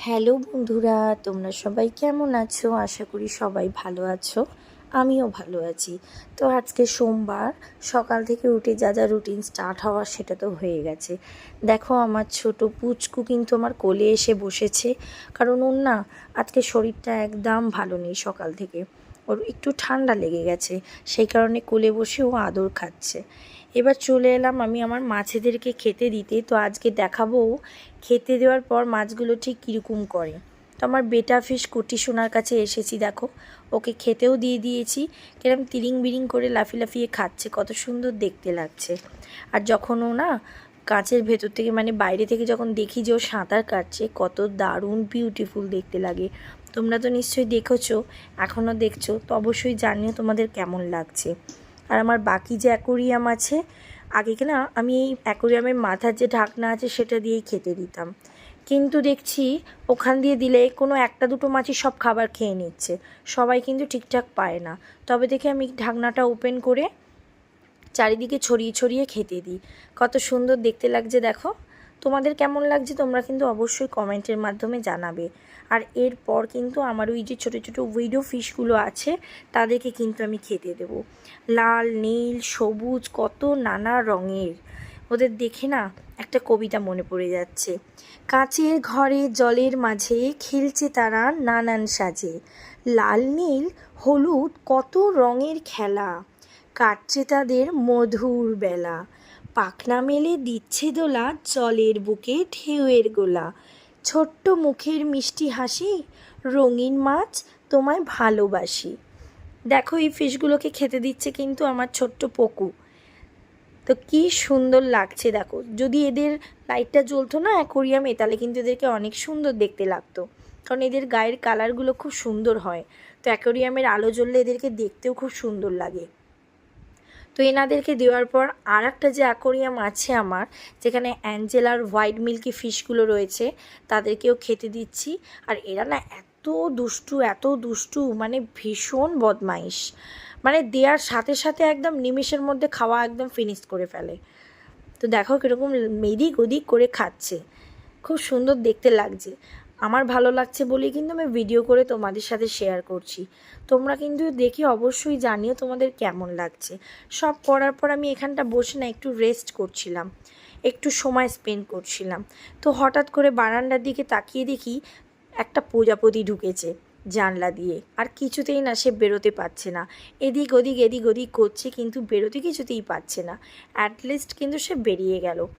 Hello বন্ধুরা, তোমরা সবাই কেমন আছো? আশা করি সবাই ভালো আছো। আমিও ভালো আছি। তো আজকে সোমবার, সকাল থেকে উঠে যা যা রুটিন স্টার্ট হওয়ার সেটা তো হয়ে গেছে। দেখো আমার ছোট পুচকু কিন্তু আমার কোলে এসে বসেছে, কারণ ওর না আজকে শরীরটা একদম ভালো নেই। সকাল থেকে ওর একটু ঠান্ডা লেগে গেছে, সেই কারণে কোলে বসে ও আদর খাচ্ছে। এবার চলে এলাম আমি আমার মাছেদেরকে খেতে দিতে। তো আজকে দেখাবো খেতে দেওয়ার পর মাছগুলো ঠিক কীরকম করে। তো আমার বেটা ফিশ কুটি সোনার কাছে এসেছি, দেখো ওকে খেতেও দিয়ে দিয়েছি। কিরম তিরিং বিরিং করে লাফিয়ে লাফিয়ে খাচ্ছে, কত সুন্দর দেখতে লাগছে। আর যখন ও না কাঁচের ভেতর থেকে মানে বাইরে থেকে যখন দেখি যে ও সাঁতার কাটছে, কত দারুণ বিউটিফুল দেখতে লাগে। তোমরা তো নিশ্চয়ই দেখেছো, এখনও দেখছো, তো অবশ্যই জানিও তোমাদের কেমন লাগছে। আর আমার বাকি যে অ্যাকোরিয়াম আছে, আগে না আমি এই অ্যাকোরিয়ামের মাথার যে ঢাকনা আছে সেটা দিয়েই খেতে দিতাম, কিন্তু দেখছি ওখান দিয়ে দিলে কোনো একটা দুটো মাছই সব খাবার খেয়ে নিচ্ছে, সবাই কিন্তু ঠিকঠাক পায় না। তবে দেখে আমি ঢাকনাটা ওপেন করে চারিদিকে ছড়িয়ে ছড়িয়ে খেতে দিই। কত সুন্দর দেখতে লাগছে দেখো। তোমাদের কেমন লাগছে তোমরা কিন্তু অবশ্যই কমেন্টের মাধ্যমে জানাবে। আর এরপর কিন্তু আমার ওই যে ছোটো ছোটো উইডো ফিশগুলো আছে তাদেরকে কিন্তু আমি খেতে দেবো। লাল, নীল, সবুজ, কত নানা রঙের। ওদের দেখে না একটা কবিতা মনে পড়ে যাচ্ছে। কাচের ঘরে জলের মাঝে খেলছে তারা নানান সাজে, লাল নীল হলুদ কত রঙের খেলা, কাটছে তাদের মধুর বেলা, পাখনা মেলে দিচ্ছে দোলা জলের বুকে ঢেউয়ের গোলা, ছোট্ট মুখের মিষ্টি হাসি, রঙিন মাছ তোমায় ভালোবাসি। দেখো এই ফিশগুলোকে খেতে দিচ্ছে কিন্তু আমার ছোট্ট পকু। তো কী সুন্দর লাগছে দেখো। যদি এদের লাইটটা জ্বলতো না অ্যাকোরিয়ামে, তাহলে কিন্তু এদেরকে অনেক সুন্দর দেখতে লাগতো, কারণ এদের গায়ের কালারগুলো খুব সুন্দর হয়। তো অ্যাকোরিয়ামের আলো জ্বললে এদেরকে দেখতেও খুব সুন্দর লাগে। তো এনাদেরকে দেওয়ার পর আর একটা যে অ্যাকোরিয়াম আছে আমার, যেখানে অ্যাঞ্জেলার হোয়াইট মিল্কি ফিশগুলো রয়েছে, তাদেরকেও খেতে দিচ্ছি। আর এরা না এত দুষ্টু, মানে ভীষণ বদমাইশ, মানে দেওয়ার সাথে সাথে একদম নিমেষের মধ্যে খাওয়া একদম ফিনিশ করে ফেলে। তো দেখো কীরকম এদিক ওদিক করে খাচ্ছে, খুব সুন্দর দেখতে লাগছে। আমার ভালো লাগছে বলেই কিন্তু আমি ভিডিও করে তোমাদের সাথে শেয়ার করছি। তোমরা কিন্তু দেখে অবশ্যই জানিও তোমাদের কেমন লাগছে। সব করার পর আমি এখানটা বসে না একটু রেস্ট করছিলাম, একটু সময় স্পেন্ড করছিলাম। তো হঠাৎ করে বারান্দার দিকে তাকিয়ে দেখি একটা প্রজাপতি ঢুকেছে জানলা দিয়ে। আর কিছুতেই না সে বেরোতে পারছে না, এদিক ওদিক করছে, কিন্তু বেরোতে কিছুতেই পারছে না। অ্যাটলিস্ট কিন্তু সে বেরিয়ে গেল।